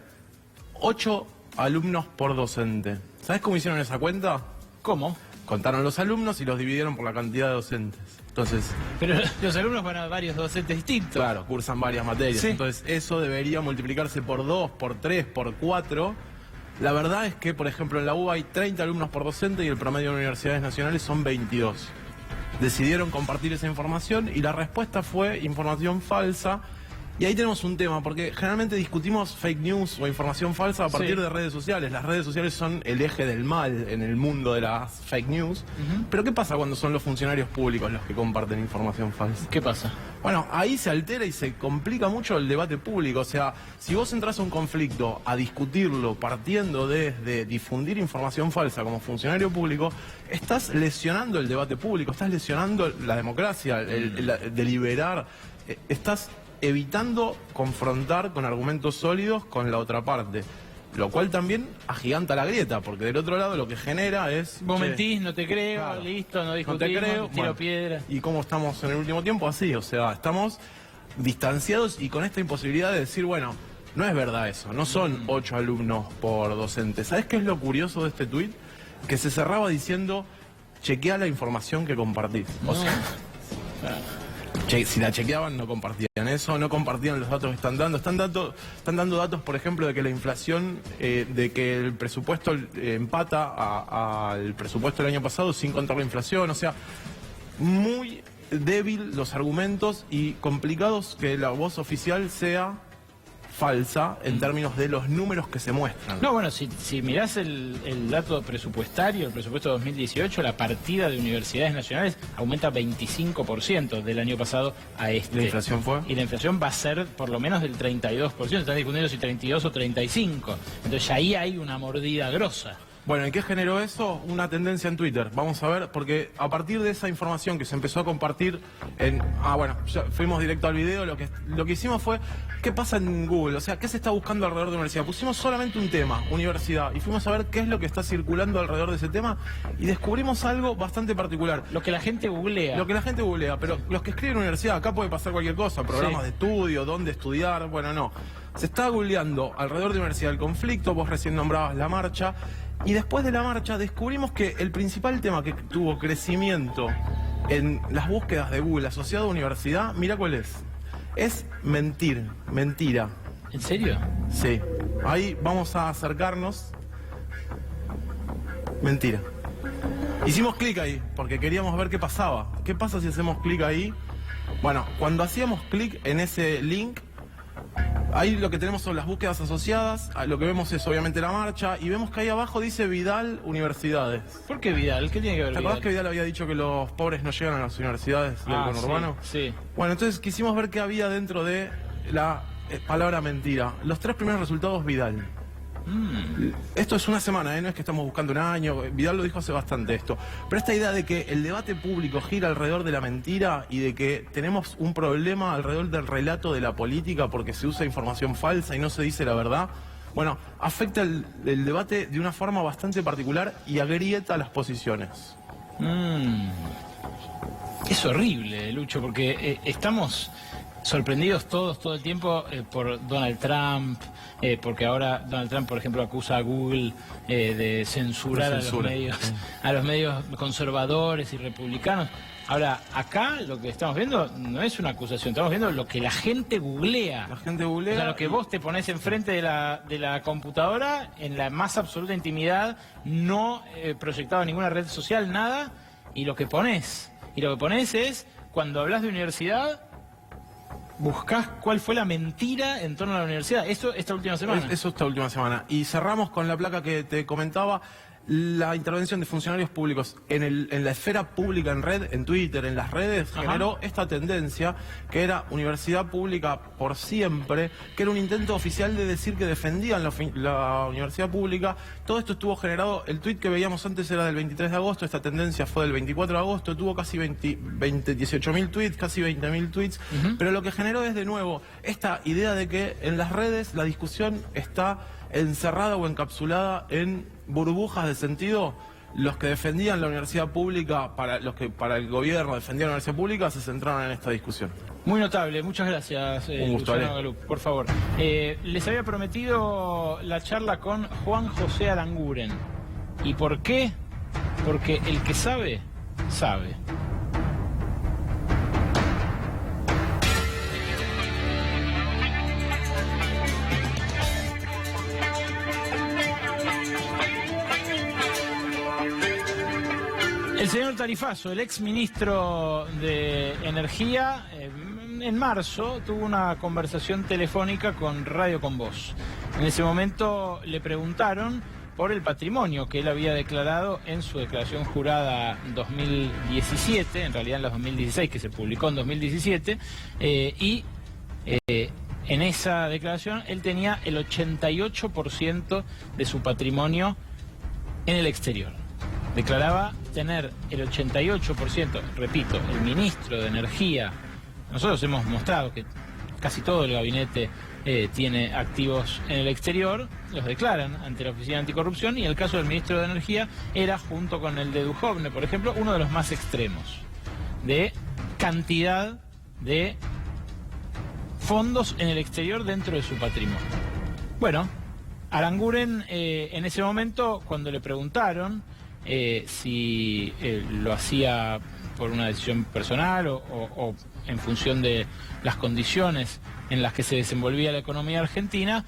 8 alumnos por docente. ¿Sabés cómo hicieron esa cuenta? ¿Cómo? contaron los alumnos y los dividieron por la cantidad de docentes. Entonces, Pero los alumnos van a varios docentes distintos. claro, cursan varias materias. Sí. Entonces, eso debería multiplicarse por 2, por 3, por 4. La verdad es que, por ejemplo, en la UBA hay 30 alumnos por docente y el promedio de universidades nacionales son 22. Decidieron compartir esa información y la respuesta fue información falsa. Y ahí tenemos un tema, porque generalmente discutimos fake news o información falsa a partir de redes sociales. Las redes sociales son el eje del mal en el mundo de las fake news. Pero ¿qué pasa cuando son los funcionarios públicos los que comparten información falsa? ¿Qué pasa? Bueno, ahí se altera y se complica mucho el debate público. O sea, si vos entras a un conflicto a discutirlo partiendo de difundir información falsa como funcionario público, estás lesionando el debate público, estás lesionando la democracia, el deliberar, estás evitando confrontar con argumentos sólidos con la otra parte. Lo cual también agiganta la grieta, porque del otro lado lo que genera es... Vos che, mentís, no te creo, claro, listo, no no discutimos, te creo, tiro bueno, piedra. ¿Y cómo estamos en el último tiempo? Así, o sea, estamos distanciados y con esta imposibilidad de decir, bueno, no es verdad eso, no son 8 alumnos por docente. ¿Sabés qué es lo curioso de este tuit? Que se cerraba diciendo, chequea la información que compartís. O sea, si la chequeaban no compartían eso, no compartían los datos que están dando. Están dando datos, por ejemplo, de que la inflación, de que el presupuesto empata al presupuesto del año pasado sin contar la inflación. O sea, muy débil los argumentos y complicados que la voz oficial sea falsa en términos de los números que se muestran. No, bueno, si mirás el dato presupuestario, el presupuesto de 2018, la partida de universidades nacionales aumenta 25% del año pasado a este. ¿La inflación fue? Y la inflación va a ser por lo menos del 32%, están difundiendo si 32 o 35. Entonces ahí hay una mordida grosa. Bueno, ¿y qué generó eso? Una tendencia en Twitter. Vamos a ver, porque a partir de esa información que se empezó a compartir en... bueno, ya fuimos directo al video, lo que hicimos fue, ¿qué pasa en Google? O sea, ¿qué se está buscando alrededor de universidad? Pusimos solamente un tema, universidad, y fuimos a ver qué es lo que está circulando alrededor de ese tema, y descubrimos algo bastante particular. Lo que la gente googlea. Lo que la gente googlea, pero los que escriben universidad, acá puede pasar cualquier cosa, programas de estudio, dónde estudiar, bueno, no. Se está googleando alrededor de universidad el conflicto, vos recién nombrabas la marcha, y después de la marcha descubrimos que el principal tema que tuvo crecimiento en las búsquedas de Google asociado a universidad, mira cuál es. Es mentira. ¿En serio? Sí. Ahí vamos a acercarnos. Mentira. Hicimos clic ahí, porque queríamos ver qué pasaba. ¿Qué pasa si hacemos clic ahí? Bueno, cuando hacíamos clic en ese link, ahí lo que tenemos son las búsquedas asociadas, lo que vemos es obviamente la marcha, y vemos que ahí abajo dice Vidal Universidades. ¿Por qué Vidal? ¿Qué tiene que ver ¿Te Vidal? acordás que Vidal había dicho que los pobres no llegan a las universidades del conurbano? Sí. Bueno, entonces quisimos ver qué había dentro de la palabra mentira. Los 3 primeros resultados, Vidal. Esto es una semana, no es que estamos buscando un año. Vidal lo dijo hace bastante esto. Pero esta idea de que el debate público gira alrededor de la mentira y de que tenemos un problema alrededor del relato de la política porque se usa información falsa y no se dice la verdad, bueno, afecta el debate de una forma bastante particular y agrieta las posiciones. Es horrible, Lucho, porque estamos sorprendidos todos todo el tiempo por Donald Trump, porque ahora Donald Trump, por ejemplo, acusa a Google de censurar a los medios conservadores y republicanos. Ahora, acá lo que estamos viendo no es una acusación, estamos viendo lo que la gente googlea. La gente googlea. O sea, lo que vos te pones enfrente de la computadora en la más absoluta intimidad, no proyectado en ninguna red social, nada, y lo que pones. Y lo que pones es, cuando hablas de universidad, buscás cuál fue la mentira en torno a la universidad. Eso esta última semana. Eso esta última semana. Y cerramos con la placa que te comentaba. La intervención de funcionarios públicos en la esfera pública en red, en Twitter, en las redes, generó esta tendencia que era universidad pública por siempre, que era un intento oficial de decir que defendían la universidad pública. Todo esto estuvo generado, el tuit que veíamos antes era del 23 de agosto, esta tendencia fue del 24 de agosto, tuvo casi 18.000 tweets, casi 20.000 tweets, pero lo que generó es de nuevo esta idea de que en las redes la discusión está encerrada o encapsulada en burbujas de sentido. Los que defendían la universidad pública, los que para el gobierno defendían la universidad pública, se centraron en esta discusión. Muy notable, muchas gracias, Un gusto, Luciano Galup, por favor. Les había prometido la charla con Juan José Aranguren. ¿Y por qué? porque el que sabe, sabe. El señor Tarifazo, el ex ministro de Energía, en marzo tuvo una conversación telefónica con Radio Con Voz. En ese momento le preguntaron por el patrimonio que él había declarado en su declaración jurada 2017, en realidad en la 2016, que se publicó en 2017, y en esa declaración él tenía el 88% de su patrimonio en el exterior. Declaraba tener el 88%, repito, el ministro de Energía. Nosotros hemos mostrado que casi todo el gabinete tiene activos en el exterior, los declaran ante la Oficina Anticorrupción, y el caso del ministro de Energía era, junto con el de Duhovne, por ejemplo, uno de los más extremos de cantidad de fondos en el exterior dentro de su patrimonio. Bueno, Aranguren en ese momento, cuando le preguntaron si lo hacía por una decisión personal o en función de las condiciones en las que se desenvolvía la economía argentina,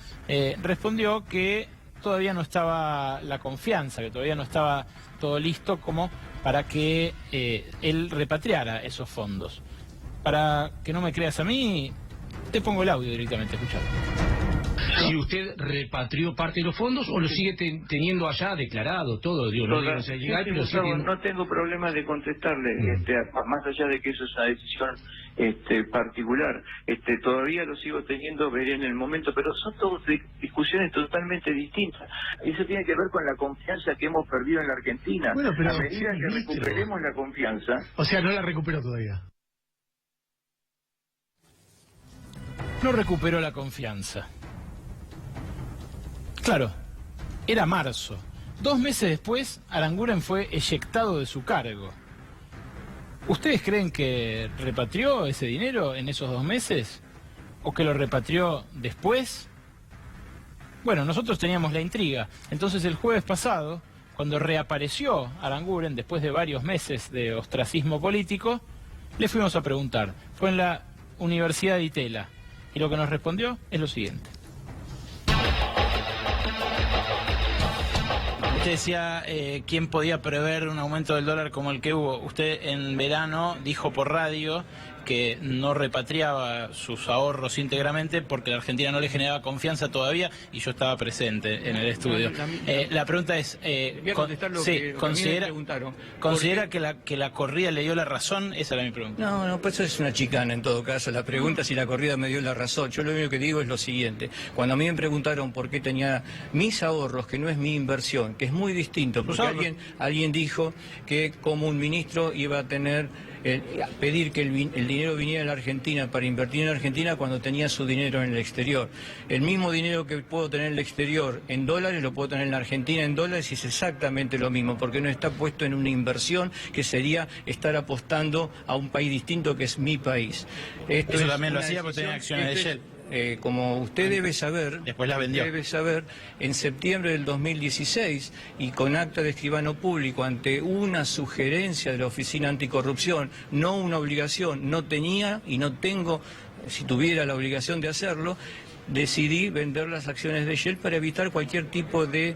respondió que todavía no estaba la confianza, que todavía no estaba todo listo como para que él repatriara esos fondos. Para que no me creas a mí, te pongo el audio directamente, escuchalo. Si usted repatrió parte de los fondos o lo sigue teniendo allá declarado, todo, digo, no digo, o sea, llegar, pero sí no tengo problema de contestarle, más allá de que eso es una decisión particular, todavía lo sigo teniendo, veré en el momento, pero son todas discusiones totalmente distintas. Eso tiene que ver con la confianza que hemos perdido en la Argentina. Bueno, pero a medida que recuperemos la confianza... O sea, no la recuperó todavía. No recuperó la confianza. Claro, era marzo. 2 meses después, Aranguren fue eyectado de su cargo. ¿Ustedes creen que repatrió ese dinero en esos 2 meses? ¿O que lo repatrió después? Bueno, nosotros teníamos la intriga. Entonces el jueves pasado, cuando reapareció Aranguren, después de varios meses de ostracismo político, le fuimos a preguntar. Fue en la Universidad de Itela. Y lo que nos respondió es lo siguiente. Usted decía quién podía prever un aumento del dólar como el que hubo. Usted en verano dijo por radio que no repatriaba sus ahorros íntegramente porque la Argentina no le generaba confianza todavía, y yo estaba presente en el estudio. La pregunta es, voy a contestar lo que ¿considera, me preguntaron. ¿considera que la corrida le dio la razón? Esa era mi pregunta. No, pues eso es una chicana en todo caso. La pregunta si la corrida me dio la razón. Yo lo único que digo es lo siguiente. Cuando a mí me preguntaron por qué tenía mis ahorros, que no es mi inversión, que es muy distinto, porque alguien dijo que como un ministro iba a tener... pedir que el dinero viniera a la Argentina para invertir en Argentina cuando tenía su dinero en el exterior. El mismo dinero que puedo tener en el exterior en dólares lo puedo tener en la Argentina en dólares, y es exactamente lo mismo, porque no está puesto en una inversión que sería estar apostando a un país distinto que es mi país. Eso también lo hacía porque tenía acciones de Shell. Como usted debe saber, después la vendió. Debe saber, en septiembre del 2016, y con acta de escribano público ante una sugerencia de la Oficina Anticorrupción, no una obligación, no tenía y no tengo, si tuviera la obligación de hacerlo, decidí vender las acciones de Shell para evitar cualquier tipo de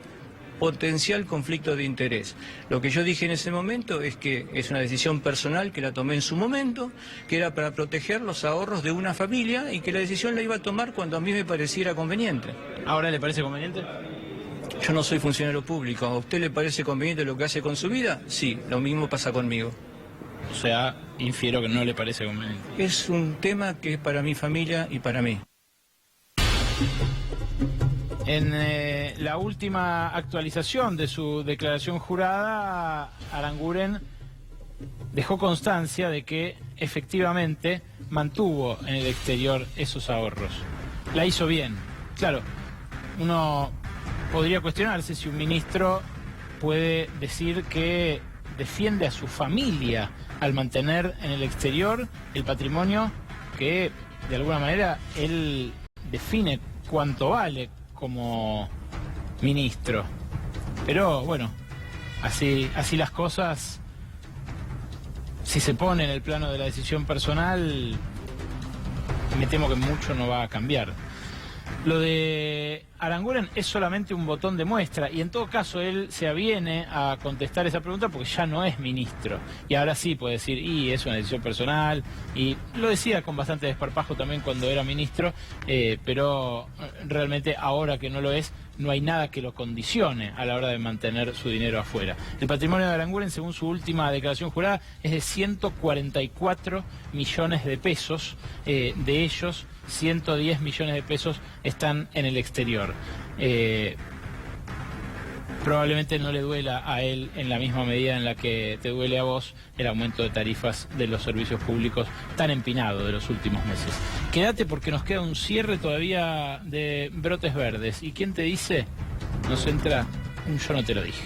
potencial conflicto de interés. Lo que yo dije en ese momento es que es una decisión personal que la tomé en su momento, que era para proteger los ahorros de una familia, y que la decisión la iba a tomar cuando a mí me pareciera conveniente. ¿Ahora le parece conveniente? Yo no soy funcionario público. ¿A usted le parece conveniente lo que hace con su vida? Sí, lo mismo pasa conmigo. O sea, infiero que no le parece conveniente. Es un tema que es para mi familia y para mí. En la última actualización de su declaración jurada, Aranguren dejó constancia de que efectivamente mantuvo en el exterior esos ahorros. La hizo bien. Claro, uno podría cuestionarse si un ministro puede decir que defiende a su familia al mantener en el exterior el patrimonio que de alguna manera él define cuánto vale como ministro. Pero bueno, así las cosas, si se pone en el plano de la decisión personal, me temo que mucho no va a cambiar. Lo de Aranguren es solamente un botón de muestra y en todo caso él se aviene a contestar esa pregunta porque ya no es ministro. Y ahora sí puede decir, y es una decisión personal, y lo decía con bastante desparpajo también cuando era ministro, pero realmente ahora que no lo es, no hay nada que lo condicione a la hora de mantener su dinero afuera. El patrimonio de Aranguren, según su última declaración jurada, es de 144 millones de pesos, de ellos 110 millones de pesos están en el exterior. Probablemente no le duela a él en la misma medida en la que te duele a vos el aumento de tarifas de los servicios públicos tan empinado de los últimos meses. Quédate porque nos queda un cierre todavía de Brotes Verdes. ¿Y quién te dice? Nos entra un yo no te lo dije.